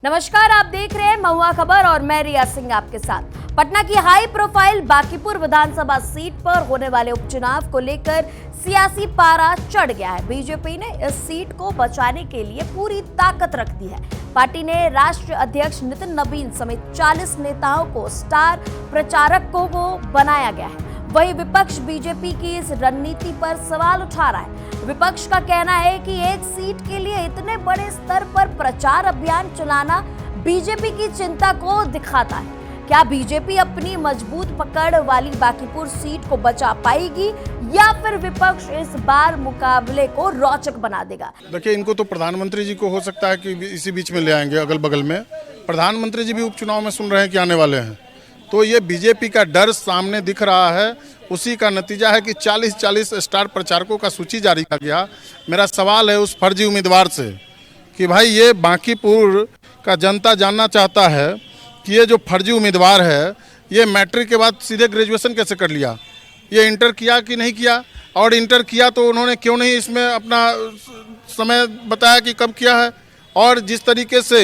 नमस्कार, आप देख रहे हैं महुआ खबर और मैं रिया सिंह आपके साथ। पटना की हाई प्रोफाइल बांकीपुर विधानसभा सीट पर होने वाले उपचुनाव को लेकर सियासी पारा चढ़ गया है। बीजेपी ने इस सीट को बचाने के लिए पूरी ताकत रख दी है। पार्टी ने राष्ट्रीय अध्यक्ष नितिन नवीन समेत 40 नेताओं को स्टार प्रचारकों को बनाया गया है। वहीं विपक्ष बीजेपी की इस रणनीति पर सवाल उठा रहा है। विपक्ष का कहना है कि एक सीट के लिए इतने बड़े स्तर पर प्रचार अभियान चलाना बीजेपी की चिंता को दिखाता है। क्या बीजेपी अपनी मजबूत पकड़ वाली बांकीपुर सीट को बचा पाएगी या फिर विपक्ष इस बार मुकाबले को रोचक बना देगा? देखिए, इनको तो प्रधानमंत्री जी को हो सकता है कि इसी बीच में ले आएंगे, अगल बगल में। प्रधानमंत्री जी भी उपचुनाव में सुन रहे हैं कि आने वाले हैं, तो ये बीजेपी का डर सामने दिख रहा है। उसी का नतीजा है कि 40 स्टार प्रचारकों का सूची जारी किया गया। मेरा सवाल है उस फर्जी उम्मीदवार से कि भाई, ये बांकीपुर का जनता जानना चाहता है कि ये जो फर्जी उम्मीदवार है, ये मैट्रिक के बाद सीधे ग्रेजुएशन कैसे कर लिया, ये इंटर किया कि नहीं किया, और इंटर किया तो उन्होंने क्यों नहीं इसमें अपना समय बताया कि कब किया है। और जिस तरीके से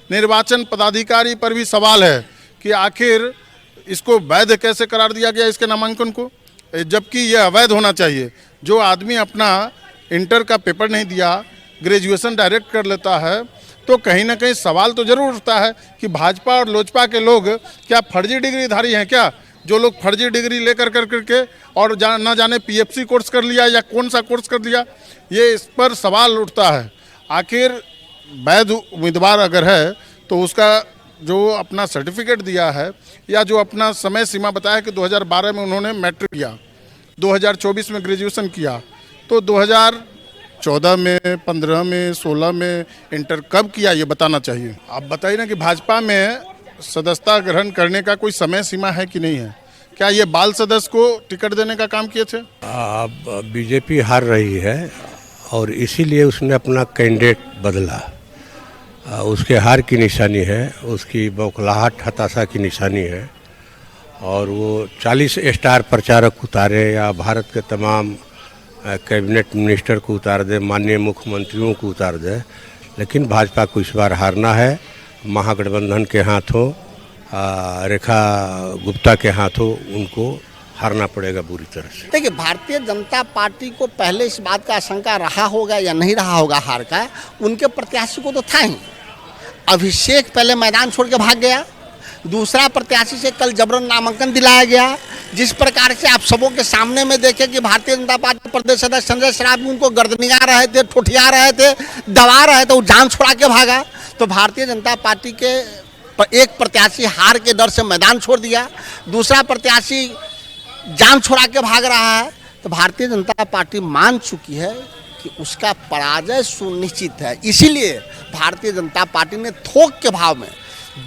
निर्वाचन पदाधिकारी पर भी सवाल है कि आखिर इसको वैध कैसे करार दिया गया इसके नामांकन को, जबकि यह अवैध होना चाहिए। जो आदमी अपना इंटर का पेपर नहीं दिया, ग्रेजुएशन डायरेक्ट कर लेता है, तो कहीं ना कहीं सवाल तो जरूर उठता है कि भाजपा और लोजपा के लोग क्या फर्जी डिग्रीधारी हैं क्या? जो लोग फर्जी डिग्री लेकर करके और ना जाने पीएफसी कोर्स कर लिया या कौन सा कोर्स कर लिया, ये इस पर सवाल उठता है। आखिर वैध उम्मीदवार अगर है तो उसका जो अपना सर्टिफिकेट दिया है या जो अपना समय सीमा बताया कि 2012 में उन्होंने मैट्रिक किया, 2024 में ग्रेजुएशन किया, तो 2014 में, 15 में, 16 में इंटर कब किया, ये बताना चाहिए। आप बताइए ना कि भाजपा में सदस्यता ग्रहण करने का कोई समय सीमा है कि नहीं है? क्या ये बाल सदस्य को टिकट देने का काम किए थे? अब बीजेपी हार रही है और इसीलिए उसने अपना कैंडिडेट बदला। उसके हार की निशानी है, उसकी बौखलाहट हताशा की निशानी है, और वो 40 स्टार प्रचारक उतारे या भारत के तमाम कैबिनेट मिनिस्टर को उतार दे, माननीय मुख्यमंत्रियों को उतार दे, लेकिन भाजपा को इस बार हारना है। महागठबंधन के हाथों, रेखा गुप्ता के हाथों उनको हारना पड़ेगा बुरी तरह से। देखिए, भारतीय जनता पार्टी को पहले इस बात का आशंका रहा होगा या नहीं रहा होगा हार का, उनके प्रत्याशी को तो था ही। अभिषेक पहले मैदान छोड़ के भाग गया, दूसरा प्रत्याशी से कल जबरन नामांकन दिलाया गया। जिस प्रकार से आप सबों के सामने में देखे कि भारतीय जनता पार्टी प्रदेश सदस्य संजय शराबी उनको गर्दनिया रहे थे, ठुठिया रहे थे, दबा रहे थे, वो जान छोड़ा के भागा। तो भारतीय जनता पार्टी के एक प्रत्याशी हार के डर से मैदान छोड़ दिया, दूसरा प्रत्याशी जान छोड़ा के भाग रहा है। तो भारतीय जनता पार्टी मान चुकी है कि उसका पराजय सुनिश्चित है। इसीलिए भारतीय जनता पार्टी ने थोक के भाव में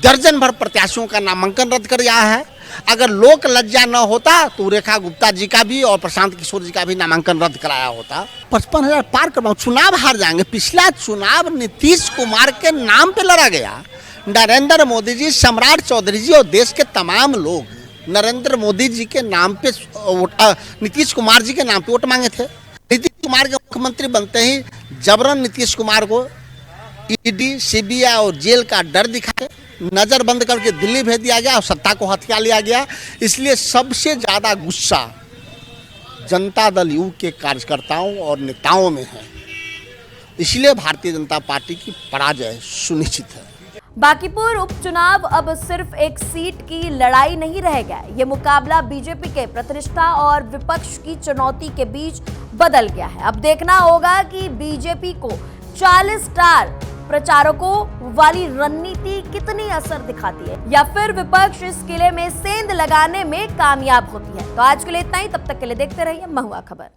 दर्जन भर प्रत्याशियों का नामांकन रद्द कर दिया है। अगर लोक लज्जा न होता तो रेखा गुप्ता जी का भी और प्रशांत किशोर जी का भी नामांकन रद्द कराया होता। 55,000 पार करवाओ, चुनाव हार जाएंगे। पिछला चुनाव नीतीश कुमार के नाम पे लड़ा गया। नरेंद्र मोदी जी, सम्राट चौधरी जी और देश के तमाम लोग नरेंद्र मोदी जी के नाम पे नीतीश कुमार जी के नाम पे वोट मांगे थे। नीतीश कुमार के मुख्यमंत्री बनते ही जबरन नीतीश कुमार को ईडी, सीबीआई और जेल का डर दिखाए नजर बंद करके दिल्ली भेज दिया गया और सत्ता को हथिया लिया गया। इसलिए सबसे ज्यादा गुस्सा जनता दल यू के कार्यकर्ताओं और नेताओं में है। इसलिए भारतीय जनता पार्टी की पराजय सुनिश्चित है। बांकीपुर उपचुनाव अब सिर्फ एक सीट की लड़ाई नहीं रह गया। ये मुकाबला बीजेपी के प्रतिष्ठा और विपक्ष की चुनौती के बीच बदल गया है। अब देखना होगा कि बीजेपी को 40 स्टार प्रचारकों वाली रणनीति कितनी असर दिखाती है या फिर विपक्ष इस किले में सेंध लगाने में कामयाब होती है। तो आज के लिए इतना ही, तब तक के लिए देखते रहिए महुआ खबर।